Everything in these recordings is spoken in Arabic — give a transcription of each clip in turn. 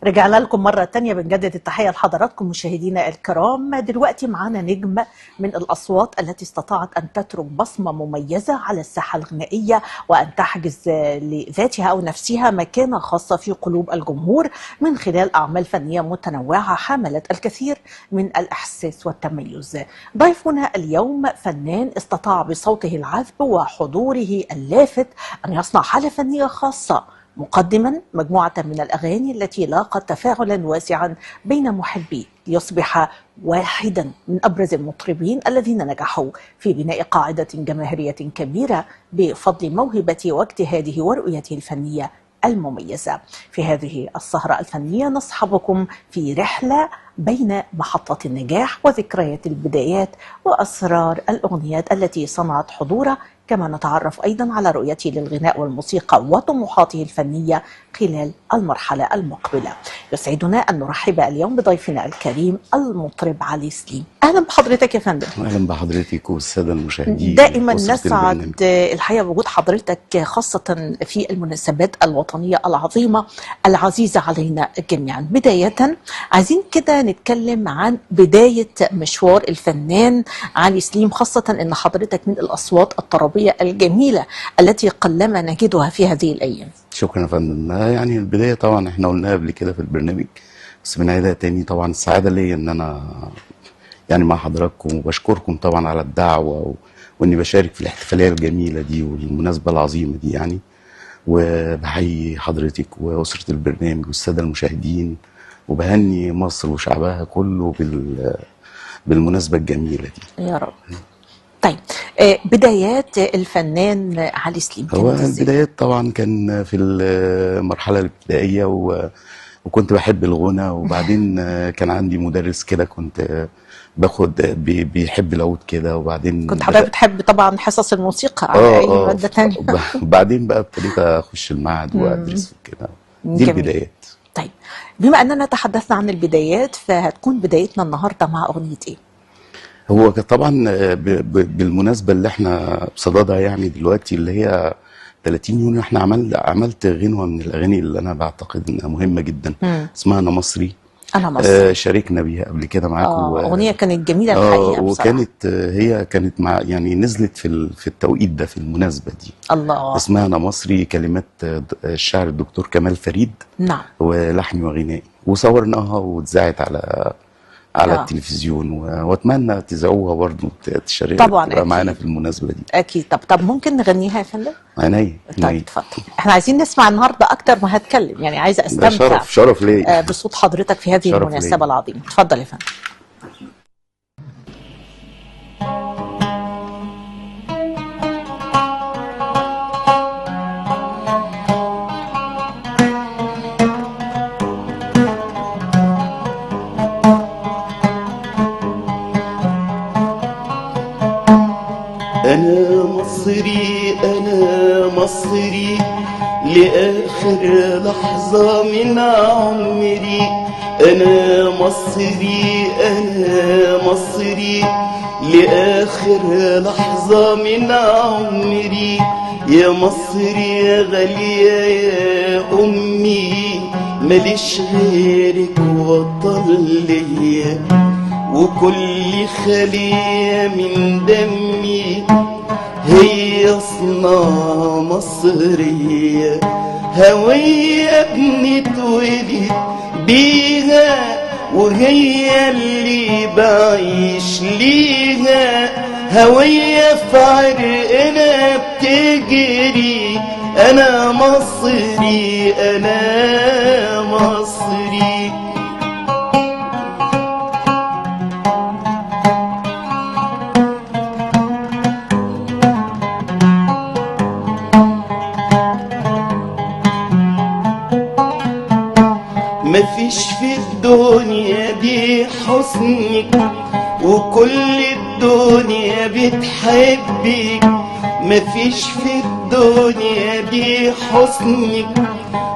رجعنا لكم مرة تانية، بنجدد التحية لحضراتكم مشاهدينا الكرام. دلوقتي معانا نجم من الأصوات التي استطاعت أن تترك بصمة مميزة على الساحة الغنائية وأن تحجز لذاتها أو نفسها مكانة خاصة في قلوب الجمهور من خلال أعمال فنية متنوعة حملت الكثير من الإحساس والتميز. ضيفنا اليوم فنان استطاع بصوته العذب وحضوره اللافت أن يصنع حالة فنية خاصة، مقدما مجموعة من الأغاني التي لاقت تفاعلا واسعا بين محبيه، ليصبح واحدا من أبرز المطربين الذين نجحوا في بناء قاعدة جماهيرية كبيرة بفضل موهبته واجتهاده ورؤيته الفنية المميزة. في هذه السهرة الفنية نصحبكم في رحلة بين محطة النجاح وذكريات البدايات وأسرار الأغنيات التي صنعت حضوره، كما نتعرف أيضا على رؤيته للغناء والموسيقى وطموحاته الفنية خلال المرحلة المقبلة. يسعدنا أن نرحب اليوم بضيفنا الكريم المطرب علي سليم. أهلا بحضرتك يا فندم. أهلا بحضرتك والسادة المشاهدين. دائما نسعد الحقيقة بوجود حضرتك، خاصة في المناسبات الوطنية العظيمة العزيزة علينا جميعا. بداية عايزين كده نتكلم عن بداية مشوار الفنان علي سليم، خاصة أن حضرتك من الأصوات الطربية الجميلة التي قلما نجدها في هذه الأيام. شكرا يا فندم. يعني البداية طبعا احنا قلناها قبل كده في البرنامج، بس بنعيدها تاني. طبعا السعادة ليا ان انا يعني مع حضراتكم، وبشكركم طبعا على الدعوة واني بشارك في الاحتفالية الجميلة دي والمناسبة العظيمة دي يعني. وبحيي حضرتك وأسرة البرنامج والسادة المشاهدين، وبهني مصر وشعبها كله بالمناسبة الجميلة دي يا رب. طيب، بدايات الفنان علي سليم هو البدايات طبعا كان في المرحلة الابتدائية وكنت بحب الغنى، وبعدين كان عندي مدرس كده كنت باخد بيحب العود كده، وبعدين كنت حضرتك بتحب طبعا حصص الموسيقى على اي مادة تانية. وبعدين بقى ابتديت اخش المعهد وادرس وكده. دي جميل. البدايات. طيب، بما اننا تحدثنا عن البدايات، فهتكون بدايتنا النهارده مع اغنية ايه؟ هو طبعا بالمناسبة اللي احنا بصددها يعني دلوقتي، اللي هي 30 يونيو، احنا عملت غنوة من الاغاني اللي انا بعتقد انها مهمة جدا، اسمها انا مصري. انا مصري. شاركنا بيها قبل كده معاكم. اغنية كانت جميلة الحقيقة بصراحة. وكانت هي كانت مع يعني نزلت في التوقيت ده في المناسبة دي. الله. اسمها انا مصري، كلمات الشاعر الدكتور كمال فريد. نعم. ولحن وغناء، وصورناها واتذاعت على التلفزيون، واتمنى تذاعوها برضه، تشاركوا طبعا معانا في المناسبه دي. اكيد. طب ممكن نغنيها يا فندم؟ عينيا. طيب اتفضل. احنا عايزين نسمع النهارده اكتر ما هتكلم، يعني عايزه استمتع. شرف ليا بصوت حضرتك في هذه المناسبه العظيمه. اتفضل يا فندم. أنا مصري أنا مصري لآخر لحظة من عمري. أنا مصري أنا مصري لآخر لحظة من عمري. يا مصري يا غالية يا أمي، ماليش غيرك وطن ليا، وكل خلية من دمي هي صنع مصرية. هوية بنتولد بيها وهي اللي بعيش ليها. هوية في عرقنا بتجري. أنا مصري أنا مصري. مفيش في الدنيا دي حسنك وكل الدنيا بتحبك. مفيش في الدنيا دي حسنك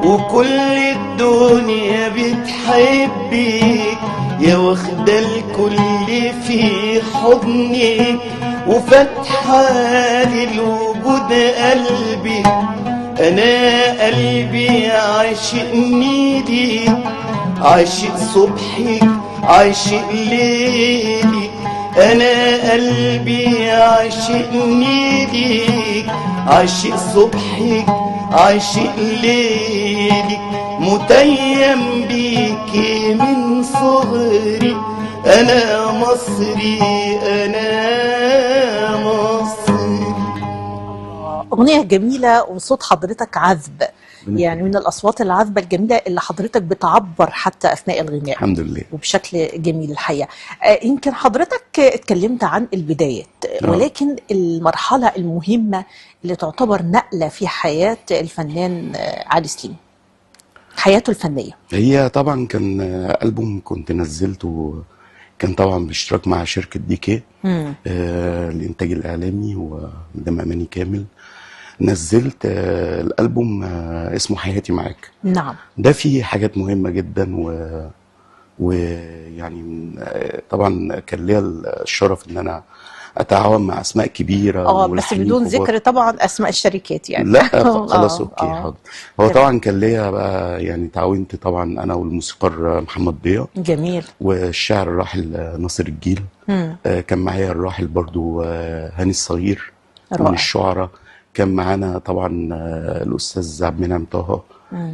وكل الدنيا بتحبك. يا واخدة الكل في حضنك وفتحة للوجود قلبك. انا قلبي عاشق نيلي، عاشق صبحك، عاشق ليلي. انا قلبي عاشق نيلي، عاشق صبحك، عاشق ليلي. متيم بيكي من صغري، انا مصري، انا مصري. أغنية جميلة وصوت حضرتك عذب، يعني من الأصوات العذبة الجميلة اللي حضرتك بتعبر حتى أثناء الغناء الحمد لله. وبشكل جميل الحقيقة. يمكن حضرتك اتكلمت عن البدايات، ولكن المرحلة المهمة اللي تعتبر نقلة في حياة الفنان علي سليم، حياته الفنية. هي طبعا كان ألبوم كنت نزلته، كان طبعا باشتراك مع شركة دي كي الإنتاج الإعلامي ومدام أماني كامل. نزلت الألبوم اسمه حياتي معاك. نعم. ده فيه حاجات مهمة جدا ويعني طبعا كان ليا الشرف ان انا اتعاون مع اسماء كبيره بس بدون ذكر طبعا اسماء الشركات يعني. لا خلاص اوكي حاضر. هو جميل. طبعا كان ليا بقى يعني تعاونت طبعا انا والموسيقار محمد ضياء، جميل، والشاعر الراحل ناصر الجيل. كان معايا الراحل برضو هاني الصغير من الشعراء. كان معانا طبعا الاستاذ عبد المنعم طه.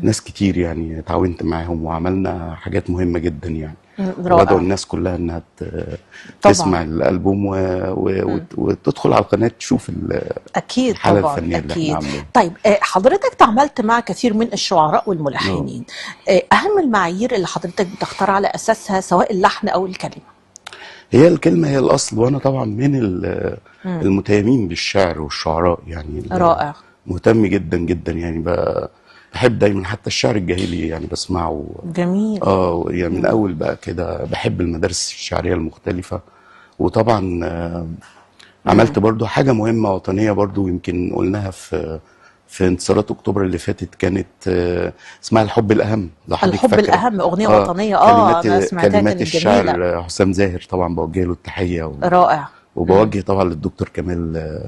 ناس كتير يعني تعاونت معاهم وعملنا حاجات مهمة جدا يعني. وبدأوا الناس كلها انها تسمع الألبوم وتدخل على القناة تشوف أكيد الحالة طبعا الفنية أكيد. اللي احنا عاملينها. طيب حضرتك تعاملت مع كثير من الشعراء والملحنين، أهم المعايير اللي حضرتك بتختار على أساسها سواء اللحن أو الكلمة؟ هي الكلمة هي الأصل، وأنا طبعا من المتيمين بالشعر والشعراء يعني. رائع. مهتم جدا جدا يعني بحب دايما حتى الشعر الجاهلي يعني بسمعه. جميل. يعني من اول بقى كده بحب المدارس الشعريه المختلفه. وطبعا عملت برضو حاجه مهمه وطنيه برضو، يمكن قلناها في انتصارات اكتوبر اللي فاتت، كانت اسمها الحب الاهم. الحب فاكرة. الاهم، اغنيه وطنيه. انا سمعتها، كلمات الشاعر حسام زاهر طبعا بوجه له التحيه رائع. وبوجه طبعا للدكتور كمال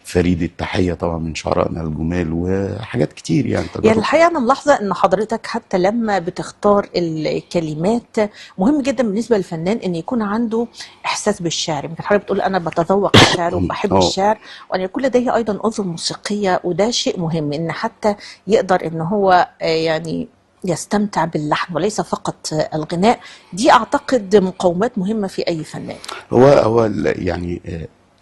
فريد التحية طبعا من شعرائنا الجمال وحاجات كتير يعني. يعني الحقيقة أنا ملاحظة أن حضرتك حتى لما بتختار الكلمات مهم جدا بالنسبة للفنان أن يكون عنده إحساس بالشعر. يمكن حضرتك بتقول أنا بتذوق الشعر وبحب الشعر، وأن يكون لديه أيضا أذن موسيقية، وده شيء مهم أن حتى يقدر أن هو يعني يستمتع باللحن وليس فقط الغناء. دي أعتقد مقومات مهمة في أي فنان. هو يعني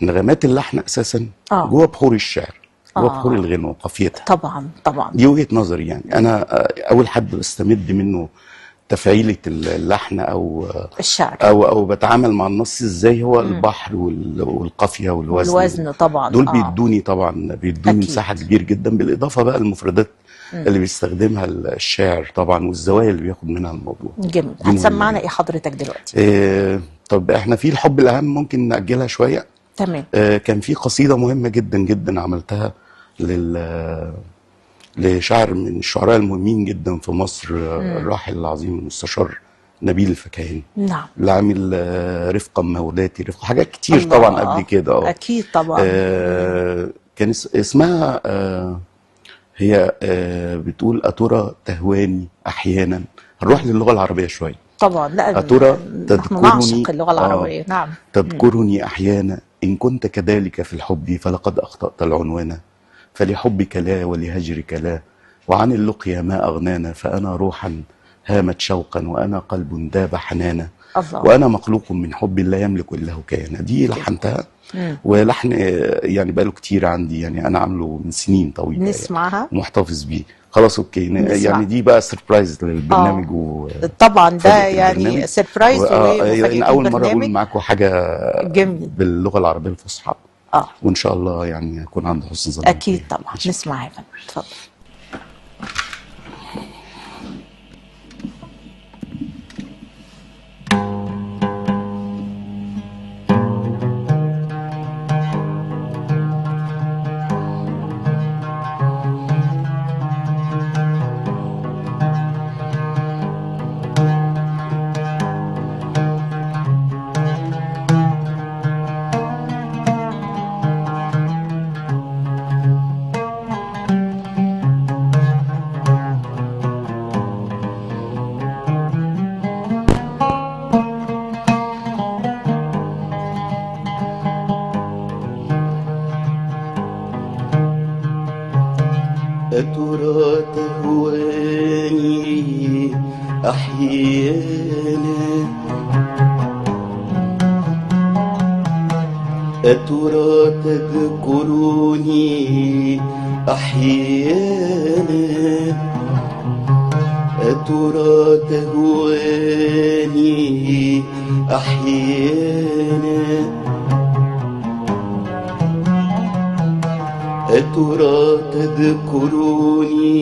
نغمات اللحن اساسا جوه بحور الشعر، جوه بحور الغنى وقافيتها. طبعا طبعا. دي وجهه نظري يعني. انا اول حد بستمد منه تفعيله اللحن او الشعر او بتعامل مع النص ازاي هو البحر والقافيه والوزن طبعا. دول بيدوني مساحه كبير جدا، بالاضافه بقى المفردات اللي بيستخدمها الشاعر طبعا والزوايا اللي بياخد منها الموضوع. جميل. هتسمعنا ايه حضرتك دلوقتي؟ طب احنا في الحب الاهم ممكن ناجلها شويه. تمام. كان في قصيدة مهمة جدا جدا عملتها لشاعر من الشعراء المهمين جدا في مصر، الراحل العظيم المستشار نبيل الفكاهي. نعم. اللي عامل رفقا مولاتي، رفقا حاجات كتير طبعا قبل كده. أكيد طبعا. كان اسمها هي بتقول أترى تهواني أحيانا. هنروح للغة العربية شوية طبعا. لا أترى نحن نعشق اللغة العربية. نعم. تذكرني أحيانا إن كنت كذلك في الحب فلقد أخطأت العنوان، فلحبك لا ولهجرك لا، وعن اللقيا ما أغنانا، فأنا روحا هامت شوقا وأنا قلب داب حنانا، وأنا مخلوق من حب لا يملك إلا كيانا. دي لحنتها ولحن يعني بقاله كتير عندي يعني، أنا عامله من سنين طويلة نسمعها يعني ومحتفظ بيه. خلاص اوكي يعني دي بقى سربرايز للبرنامج طبعا ده يعني سربرايز يعني اول مره اقول معاكم حاجه جميل باللغه العربيه الفصحى. وان شاء الله يعني اكون عند حسن ظن. اكيد طبعا. نسمعها يا فندم، اتفضل. تهواني أحيانا أترى تذكروني أحيانا أترى تهواني أحيانا أترى تذكروني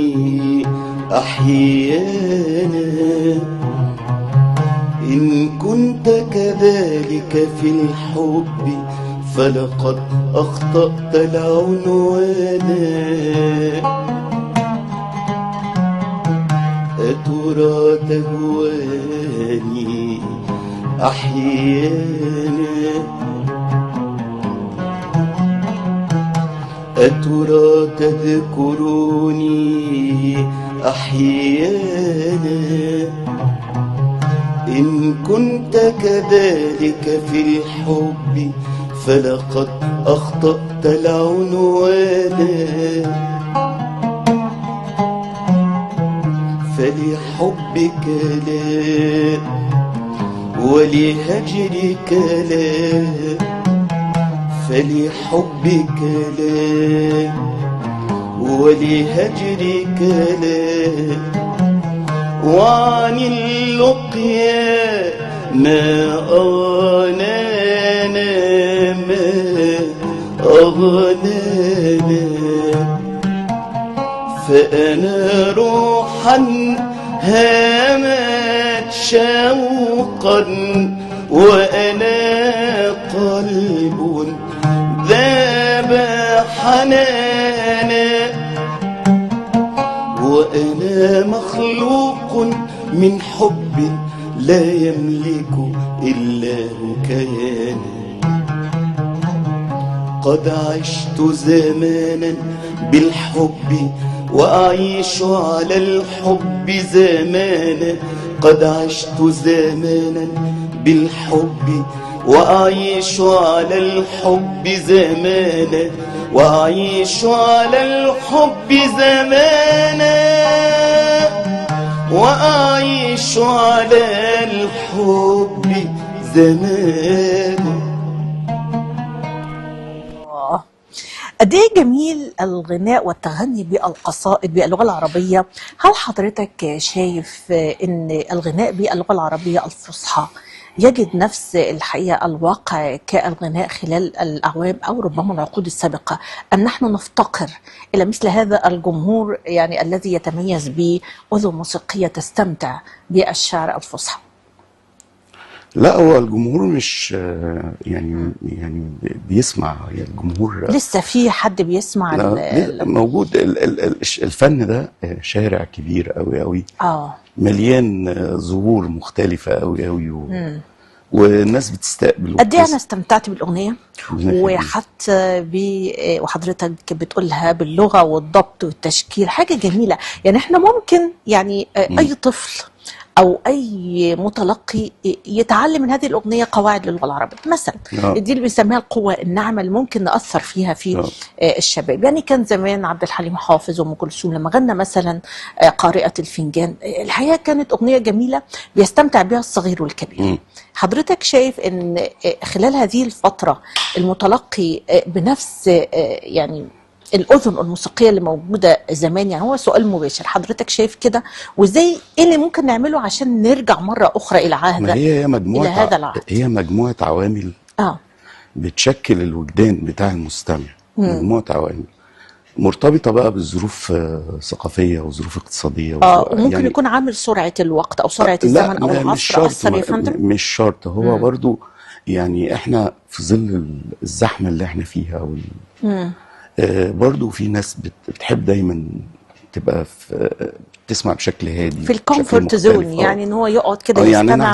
أحيانا إن كنت كذلك في الحب فلقد أخطأت العنوانا أترى تهواني أحيانا أترى تذكروني أحيانا إن كنت كذلك في الحب فلقد أخطأت العنوانا فلحبك لا ولهجرك لا فلحبك لا ولهجرك لا وعن اللقيا ما أغنانا ما أغنانا فأنا روحا هامت شوقا وأنا قلب ذاب حنانا وأنا مخلوق من حب لا يملك إلا كيانا قد عشت زمانا بالحب وأعيش على الحب زمانا قد عشت زمانا بالحب وأعيش على الحب زمانا وأعيش على الحب زمانا وأعيش على الحب زمانا. قد ايه جميل الغناء والتغني بالقصائد باللغه العربيه. هل حضرتك شايف ان الغناء باللغه العربيه الفصحى يجد نفس الحقيقه الواقع كالغناء خلال الاعوام او ربما العقود السابقه، ام نحن نفتقر الى مثل هذا الجمهور يعني الذي يتميز باذن موسيقيه تستمتع بالشعر الفصحى؟ لا، هو الجمهور مش يعني بيسمع، يعني الجمهور لسه في حد بيسمع؟ موجود. الفن ده شارع كبير قوي قوي، مليان ظهور مختلفة قوي قوي والناس بتستقبل. قد ايه انا استمتعت بالاغنيه وحتى وحضرتك بتقولها باللغه والضبط والتشكيل، حاجه جميله. يعني احنا ممكن يعني اي طفل او اي متلقي يتعلم من هذه الاغنيه قواعد للغه العربيه مثلا. دي اللي بنسميها القوه الناعمه اللي ممكن ناثر فيها في الشباب. يعني كان زمان عبد الحليم حافظ وام كلثوم لما غنى مثلا قارئة الفنجان، الحقيقه كانت اغنيه جميله بيستمتع بها الصغير والكبير. حضرتك شايف ان خلال هذه الفتره المتلقي بنفس يعني الأذن الموسيقية اللي موجودة زمان؟ يعني هو سؤال مباشر، حضرتك شايف كده؟ وازاي ايه اللي ممكن نعمله عشان نرجع مرة أخرى إلى عهد إلى هذا العهد؟ هي مجموعة عوامل بتشكل الوجدان بتاع المستمع. مجموعة عوامل مرتبطة بقى بالظروف ثقافية وظروف اقتصادية وممكن يعني يكون عامل سرعة الوقت أو سرعة الزمن أو العصر أثر يا فندم؟ مش شرط. هو برضو يعني احنا في ظل الزحمة اللي احنا فيها برضو في ناس بتحب دايما تبقى تسمع بشكل هادي في الكومفورت زون، يعني ان هو يقعد كده يستمع. يعني انا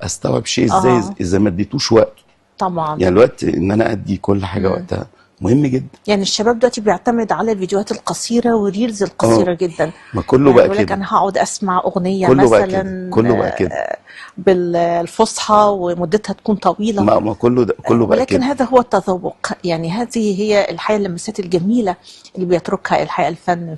استوعب شيء ازاي اذا ما اديتوش وقت. طبعا يعني الوقت ان انا ادي كل حاجه وقتها مهم جدا. يعني الشباب دلوقتي بيعتمد على الفيديوهات القصيره والريلز القصيره جدا. ما كله يعني بقى يقول لك كده، انا هقعد اسمع اغنيه كله بقى مثلا كده، كله بقى كده. بالفصحى ومدتها تكون طويله، ما كله ده كله بقى ولكن كده. هذا هو التذوق. يعني هذه هي الحياه، اللمسات الجميله اللي بيتركها الحقيقه الفن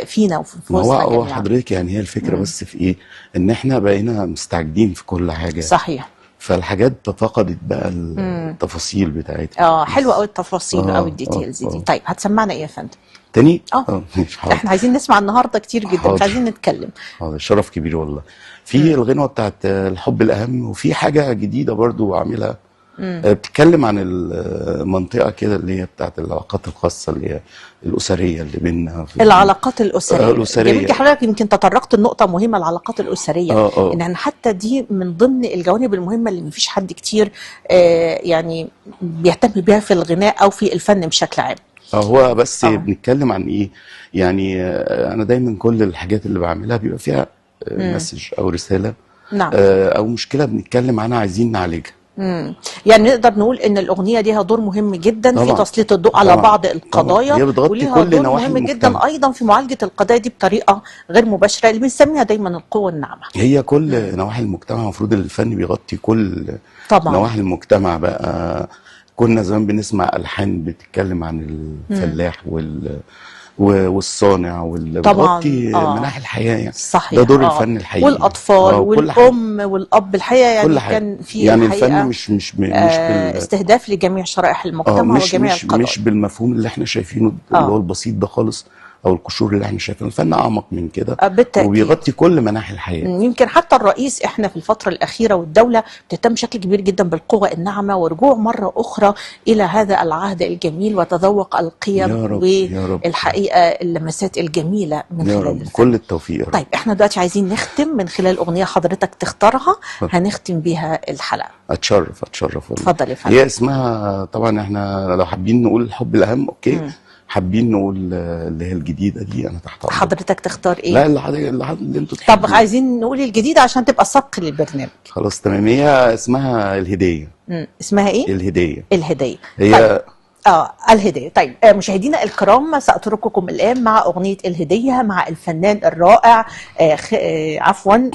فينا وفي ما نفوسنا هو جميعا. حضرتك يعني هي الفكره بس في ايه؟ ان احنا بقينا مستعجلين في كل حاجه، صحيح. فالحاجات فقدت بقى التفاصيل بتاعتها حلوه قوي بس. التفاصيل او اه الديتيلز دي. اه طيب هتسمعنا ايه يا فندم؟ تاني اه مش حاضر. احنا عايزين نسمع النهارده كتير جدا، مش عايزين حاضر نتكلم. حاضر، شرف كبير والله. في الغنوه بتاعت الحب الاهم، وفي حاجه جديده برضو عاملها بتتكلم عن المنطقه كده اللي هي بتاعت العلاقات الخاصه، اللي هي الاسريه اللي بيننا في العلاقات الأسرية جميل. الاسريه. حضرتك يمكن تطرقت لنقطة مهمة، العلاقات الأسرية. اه إن حتى دي من ضمن الجوانب المهمة اللي مفيش حد كتير يعني بيهتم بيها في الغناء أو في الفن بشكل عام. هو بس اه بنتكلم عن ايه؟ يعني انا دايما كل الحاجات اللي بعملها بيبقى فيها مسج او رساله نعم. او مشكله بنتكلم عنها عايزين نعالجها. يعني نقدر نقول ان الاغنيه ليها دور مهم جدا في طبعا تسليط الضوء على طبعا بعض طبعا، القضايا، هي بتغطي وليها كل دور نواحي مهم المجتمع. جدا ايضا في معالجه القضايا دي بطريقه غير مباشره، اللي بنسميها دايما القوه الناعمه. هي كل نواحي المجتمع، المفروض الفن بيغطي كل طبعا. نواحي المجتمع بقى. كنا زمان بنسمع ألحان بتتكلم عن الفلاح والصانع، واللي طبعا بتغطي مناحي الحياة يعني. ده صحيح. دور الفن الحقيقي. والاطفال وكل حاجة، والام والاب الحقيقه، يعني كل حاجة. كان في يعني الفن الحقيقه مش استهداف لجميع شرائح المجتمع مش وجميع مش مش القضايا. بالمفهوم اللي احنا شايفينه اللي هو اه البسيط ده خالص، او القشور اللي احنا شايفينه. الفن اعمق من كده، بالتاكيد. وبيغطي كل مناحي الحياة. يمكن حتى الرئيس احنا في الفترة الأخيرة والدولة بتهتم بشكل كبير جدا بالقوة الناعمة، ورجوع مرة أخرى إلى هذا العهد الجميل وتذوق القيم يا رب يا رب والحقيقة اللمسات الجميلة من يا خلال رب، الفن. كل التوفيق يا رب. طيب احنا دلوقتي عايزين نختم من خلال أغنية حضرتك تختارها هنختم بيها الحلقة. اتشرف والله. اتفضل يا فندم. هي اسمها طبعا، احنا لو حابين نقول الحب الاهم اوكي، حابين نقول اللي هي الجديده دي انا تحت امرك. حضرتك تختار ايه؟ لا اللي انتوا طب تحبوه. عايزين نقول الجديدة عشان تبقى سبق للبرنامج. خلاص تمام، هي اسمها الهديه. اسمها ايه؟ الهديه. الهدية. هي طيب. الهدية. طيب مشاهدينا الكرام، سأترككم الآن مع أغنية الهدية مع الفنان الرائع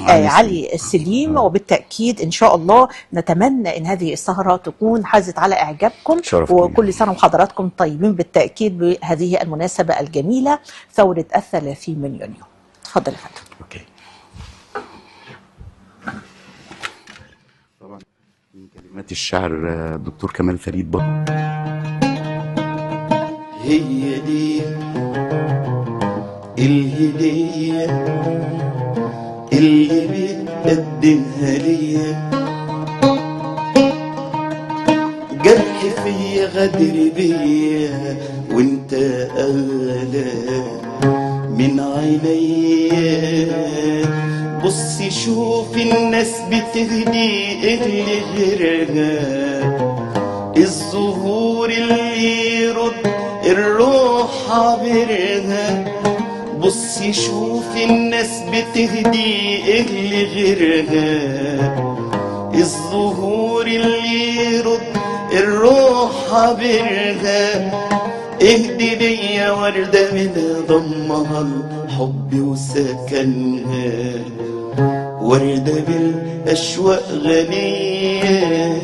علي السليم. وبالتأكيد إن شاء الله نتمنى إن هذه السهرة تكون حازت على إعجابكم، وكل سنة وحضراتكم طيبين بالتأكيد بهذه المناسبة الجميلة، ثورة 30 من يونيو. تفضل يا فندم. اوكي. طبعا من كلمات الشاعر الدكتور كمال فريد برضه. هي دي الهدية اللي بتقدمها ليا، جرح فيا غدر بيا وانت اغلى من عينيا. بصي شوف الناس بتهدي اللي غيرها، الزهور اللي يرد الروح عبرها. بصي شوف الناس بتهدي اللي غيرها، الزهور اللي يرد الروح عبرها. اهدي ليا وردة من ضمها الحب وسكنها، وردة بالأشواق غنية.